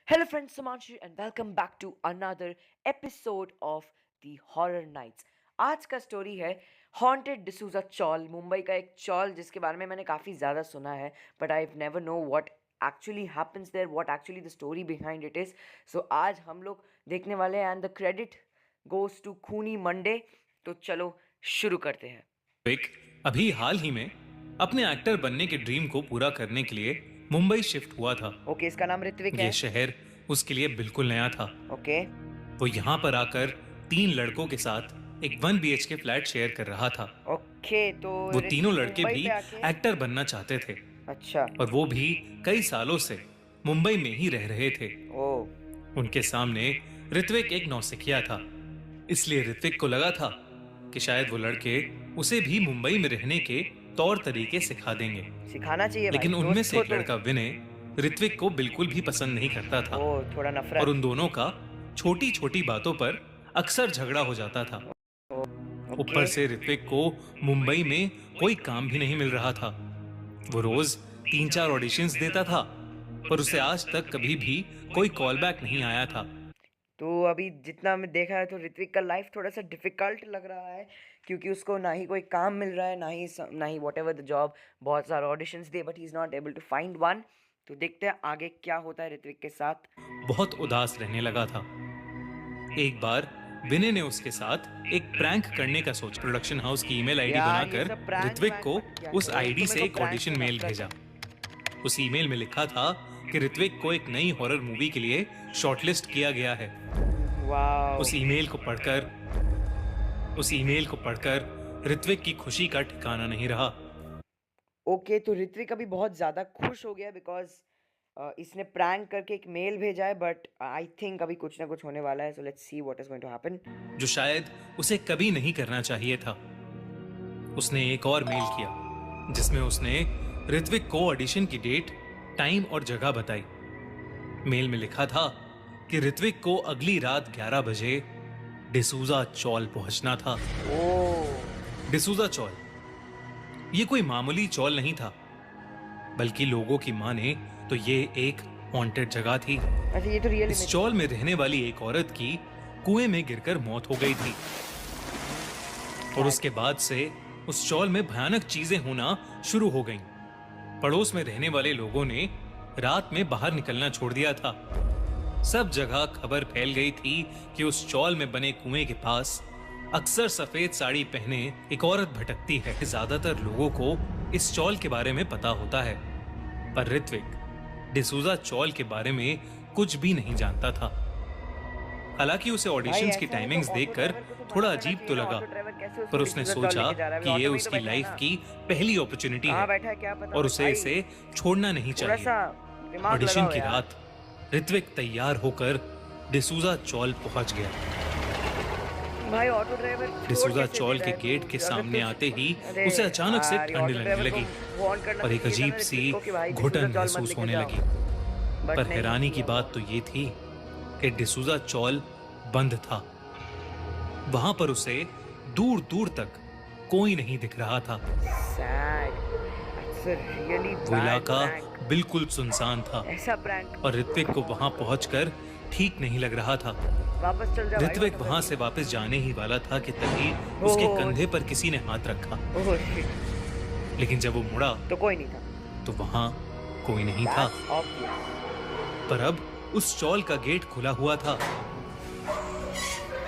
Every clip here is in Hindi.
Hello, friends, Sumanshu, and welcome back to another episode of the Horror Nights. आज का स्टोरी है हॉन्टेड डिसूजा चॉल, मुंबई का एक चॉल जिसके बारे में मैंने काफ़ी ज़्यादा सुना है, but I never know what actually happens there, what actually the story behind it is. So आज हम लोग देखने वाले हैं and the credit goes to खूनी मंडे. तो चलो शुरू करते हैं. विक अभी हाल ही में अपने एक्टर बनने के ड्रीम को पूरा करने के लिए मुंबई शिफ्ट हुआ था. ओके, इसका नाम ऋत्विक ये है. शहर उसके लिए बिल्कुल नया था. ओके. वो यहाँ पर आकर 3 लड़कों के साथ एक 1 BHK फ्लैट शेयर कर रहा था. ओके, तो वो तीनों ऋत्विक लड़के मुंबई भी पे आके एक्टर बनना चाहते थे अच्छा. और वो भी कई सालों से मुंबई में ही रह रहे थे. ओ. उनके सामने ऋत्विक एक नौसिखिया था, इसलिए ऋत्विक को लगा था कि शायद वो लड़के उसे भी मुंबई में रहने के तौर तरीके सिखा देंगे. सिखाना चाहिए लेकिन भाई, उनमें दोस्त से हो एक तुम. लड़का विनय ऋत्विक को बिल्कुल भी पसंद नहीं करता था ओ, थोड़ा नफरत. और उन दोनों का छोटी छोटी बातों पर अक्सर झगड़ा हो जाता था. ओके. ऊपर से ऋत्विक को मुंबई में कोई काम भी नहीं मिल रहा था. वो रोज 3-4 ऑडिशंस देता था, पर उसे आज तक कभी भी कोई कॉल बैक नहीं आया था. तो अभी जितना मैं देखा है तो ऋत्विक का लाइफ थोड़ा सा डिफिकल्ट लग रहा है, क्योंकि उसको ना ही कोई काम मिल रहा है, ना ही वॉट एवर द जॉब. बहुत सारे ऑडिशंस दिए but he is not able to find one. तो देखते हैं आगे क्या होता है ऋत्विक के साथ. बहुत उदास रहने लगा था. एक बार विनय ने उसके साथ एक प्रैंक करने का सोच प्रोडक्शन हाउस की ईमेल आईडी यार, ये बनाकर सब prank ऋत्विक वैंक को मत किया उस करो. आईडी तुम्हें से तो एक prank ऑडिशन से मेल नफरत भेजा. है. उस ईमेल में लिखा था कि ऋत्विक को एक नई हॉरर मूवी के लिए शॉर्टलिस्ट किया गया है. वाओ. उस ईमेल को पढ़कर ऋत्विक की खुशी का ठिकाना नहीं रहा. ओके, तो ऋत्विक अभी बहुत ज़्यादा खुश हो गया बिकॉज इसने प्रैंक करके एक मेल भेजा है, बट आई थिंक अभी कुछ ना कुछ होने वाला है. So let's see what is going to happen. जो शायद उसे कभी नहीं करना चाहिए था. उसने एक और मेल किया जिसमें उसने ऋत्विक को ऑडिशन की डेट, टाइम और जगह बताई. मेल में लिखा था कि ऋत्विक को अगली रात 11 बजे डिसूजा चौल पहुंचना था. ओह. डिसूजा चौल ये कोई मामूली चौल नहीं था, बल्कि लोगों की माने तो ये एक हॉन्टेड जगह थी. अच्छा, ये तो रियल इस चौल में रहने वाली एक औरत की कुएं में गिरकर मौत हो गई थी और उसके बाद से उस चौल में भयानक चीजें होना शुरू हो गईं. पड़ोस में रहने वाले लोगों ने रात में बाहर निकलना छोड़ दिया था. सब जगह खबर फैल गई थी कि उस चौल में बने कुएं के पास अक्सर सफेद साड़ी पहने एक औरत भटकती है. ज्यादातर लोगों को इस चौल के बारे में पता होता है, पर ऋत्विक डिसूजा चौल के बारे में कुछ भी नहीं जानता था. हालांकि उसे ऑडिशंस की टाइमिंग्स देखकर थोड़ा अजीब तो लगा, पर उसने सोचा कि ये उसकी लाइफ की पहली अपॉर्चुनिटी है और उसे इसे छोड़ना नहीं चाहिए. ऑडिशन की रात ऋत्विक तैयार होकर डिसूजा चौल पहुंच गया. भाई ऑटो ड्राइवर डिसूजा चौल के गेट के सामने आते ही उसे अचानक से ठंड लगने लगी और एक अजीब सी घुटन महसूस होने लगी. पर हैरानी की बात तो ये थी कि डिसूजा चौल बंद था. वहां पर उसे दूर दूर तक कोई नहीं दिख रहा था. वो इलाका बिल्कुल सुनसान था ऐसा प्रैंक और ऋत्विक को वहां पहुंचकर ठीक नहीं लग रहा था. वापस चल जा भाई. ऋत्विक वहां से वापस जाने ही वाला था कि तभी उसके ओह. कंधे पर किसी ने हाथ रखा. Oh shit. लेकिन जब वो मुड़ा तो कोई नहीं था. तो वहां कोई नहीं था. That's obvious. पर अब उस चौल का गेट खुला हुआ था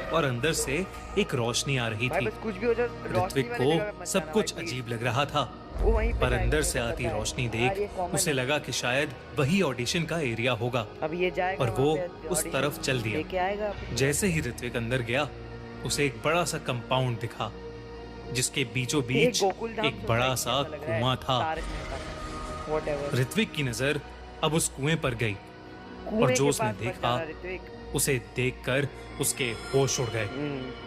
और अंदर से एक रोशनी आ रही भाई थी. बस कुछ भी हो जाए, रोशनी ऋत्विक वाली जगह को मत सब जाना कुछ भाई, please. अजीब लग रहा था, वो वहीं पे पर जाएगा, अंदर मुझे से पता आती है. रोशनी यार, ये देख common उसे है. लगा कि शायद वही ऑडिशन का एरिया होगा अब ये जाएगा और वहाँ वो पे उस audition तरफ चल दिया. लेके आएगा अपनी. जैसे ही ऋत्विक अंदर गया उसे एक बड़ा सा कंपाउंड दिखा जिसके बीचों बीच गोकुलधाम एक बड़ा सोसाइटी सा जैसा लग रहा है, कुआं था. तारक मेहता. Whatever. ऋत्विक की नजर अब उस कुएं पर गई कुएं और के जो उसने पास मत देखा जाना, ऋत्विक. उसे देखकर उसके होश उड़ गए.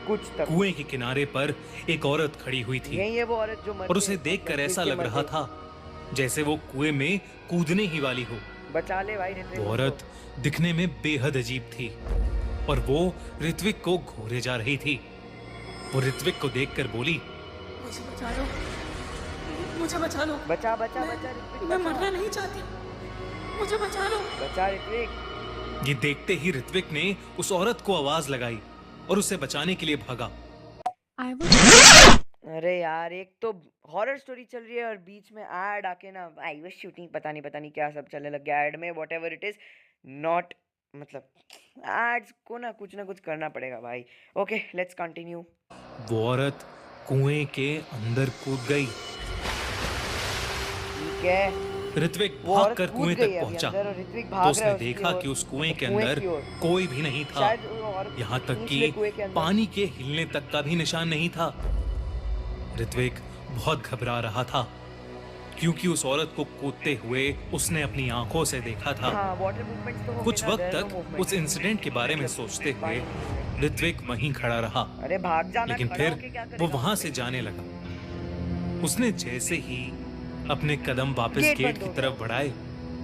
कुछ तक. कुएं के किनारे पर एक औरत खड़ी हुई थी यही है वो औरत जो मर और गई, उसे देखकर ऋत्विक ऐसा के लग मर रहा गई. था जैसे वो कुएं में कूदने ही वाली हो. बचा ले भाई ऋत्विक. वो औरत दिखने में बेहद अजीब थी और वो ऋत्विक को घूरे जा रही थी. वो ऋत्विक को देखकर बोली, मुझे बचा लो, मुझे बचा लो, बचा बचा बचा ऋत्विक. मैं बचा. मरना नहीं चाहती, मुझे बचा लो. बचा ऋत्विक. ये देखते ही ऋत्विक ने उस औरत को आवाज लगाई और उसे बचाने के लिए भागा। I was अरे यार, एक तो हॉरर स्टोरी चल रही है और बीच में ऐड आके ना, आई वाज शूटिंग, पता नहीं क्या सब चलने लग गया ऐड में, व्हाटएवर इट इज, नॉट, मतलब एड्स को ना कुछ करना पड़ेगा भाई। Okay, let's continue. वो औरत कुएं के अंदर कूद गई। ठीक है, ऋत्विक वो औरत भागकर कूद कुएं गई तक है अभी पहुंचा अंदर और ऋत्विक तो भाग रहा उसने है उसकी देखा ओर, कि उस कुएं के कुएं अंदर की ओर। कोई भी नहीं था। शायद वो औरत यहाँ तक पूछ कि ले कुएं के अंदर। पानी के हिलने तक का भी निशान नहीं था। ऋत्विक बहुत घबरा रहा था क्योंकि उस औरत को कूदते हुए उसने अपनी आंखों से देखा था। हाँ, वाटर मूवमेंट्स तो हो कुछ गए ना, वक्त there are no तक movements। उस इंसिडेंट के बारे में मतलब सोचते हुए पानी में movement। ऋत्विक वहीं खड़ा रहा, अरे भाग जाना, लेकिन खड़ा फिर होके क्या वो करेगा? वहां से जाने लगा। उसने जैसे ही अपने कदम वापस गेट गेट बंद की हो तरफ बढ़ाए,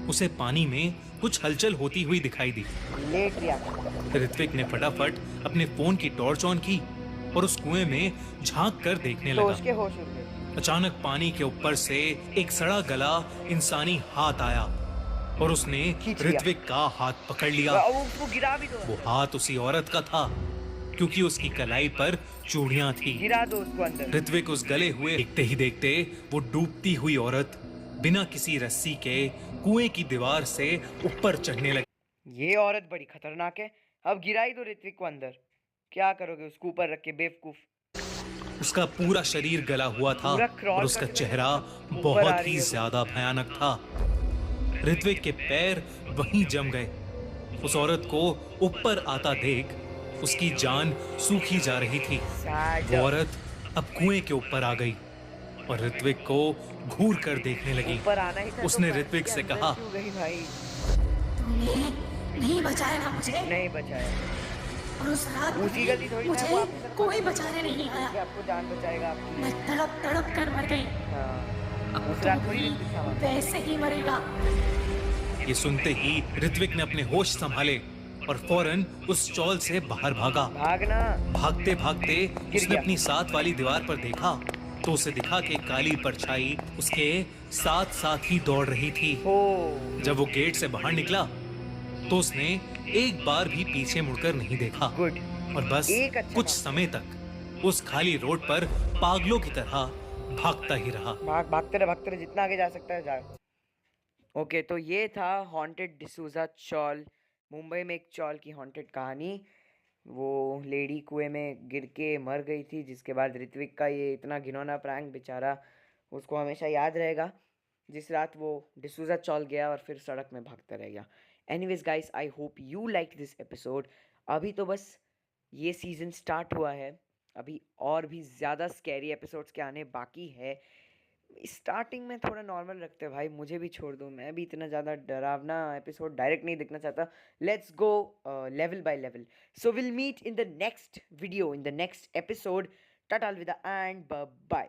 उसे पानी में कुछ हलचल होती हुई दिखाई दी। Late reaction. ऋत्विक ने फटाफट अपने फोन की टॉर्च ऑन की और उस कुएं में झांक कर देखने तो लगा। उसके होश उड़ गए। अचानक पानी के ऊपर से एक सड़ा गला इंसानी हाथ आया और उसने खींच लिया। ऋत्विक का हाथ पकड़ लिया। वो उसको गिरा भी दो वो अंदर। हाथ उसी औरत का था क्योंकि उसकी कलाई पर चूड़ियां थी। गिरा दो उसको अंदर। ऋत्विक उस गले हुए देखते ही देखते वो डूबती हुई औरत बिना किसी रस्सी के कुएं की दीवार से ऊपर चढ़ने लगी। ये औरत बड़ी खतरनाक है। अब गिरा ही दो ऋत्विक को अंदर। क्या करोगे उसको ऊपर रख के, बेवकूफ? उसका पूरा शरीर गला हुआ था पूरा और क्रॉल उसका करके चेहरा ऊपर आ बहुत रही ही है वो। ज्यादा भयानक था। ऋत्विक के पैर वहीं जम गए। उस औरत को ऊपर आता देख उसकी जान सूखी जा रही थी। सैड। वो औरत अब कुएं के ऊपर आ गई और ऋत्विक को घूर कर देखने लगी। ऊपर आना ही था उसने तो ऋत्विक से अंदर कहा, क्यों गई भाई? तुमने नहीं बचाया ना मुझे, नहीं बचाया। और उस रात उसकी गलती थोड़ी ना है, वो मुझे आपकी तरफ कोई बचा बचाने नहीं आया। कि आपको जान बचाएगा आपकी। मैं तड़प तड़प कर मर गई। हाँ, अब उस रात तुम थोड़ी भी ऋत्विक था वहाँ। वैसे ही मरेगा। ये सुनते ही ऋत्विक ने अपने होश संभाले और फौरन उस चौल से बाहर भागा। भागना। भागते भागते गिर उसने गया। अपनी साथ वाली दीवार पर देखा तो उसे दिखा कि काली परछाई उसके साथ साथ ही दौड़ रही थी। हो। जब वो गेट से बाहर निकला तो उसने एक बार भी पीछे मुड़कर नहीं देखा गुड। और बस एक अच्छा कुछ काम। समय तक उस खाली रोड पर पागलों की तरह भागता ही रहा। भागते रहे जितना आगे जा सकता है जा। ओके, तो ये था हॉन्टेड डिसूजा चॉल। मुंबई में एक चॉल की हॉन्टेड कहानी। वो लेडी कुएं में गिर के मर गई थी, जिसके बाद ऋत्विक का ये इतना घिनौना प्रैंक, बेचारा उसको हमेशा याद रहेगा, जिस रात वो डिसूजा चॉल गया और फिर सड़क में भागता रह गया। Anyways guys, I hope you like this episode. अभी तो बस ये सीज़न स्टार्ट हुआ है, अभी और भी ज़्यादा स्कैरी एपिसोड्स के आने बाकी है। स्टार्टिंग में थोड़ा नॉर्मल रखते हैं भाई, मुझे भी छोड़ दो, मैं भी इतना ज़्यादा डरावना एपिसोड डायरेक्ट नहीं देखना चाहता। Let's go level by level. So will meet in the next video, in the next episode. Tata अलविदा एंड बाय बाय।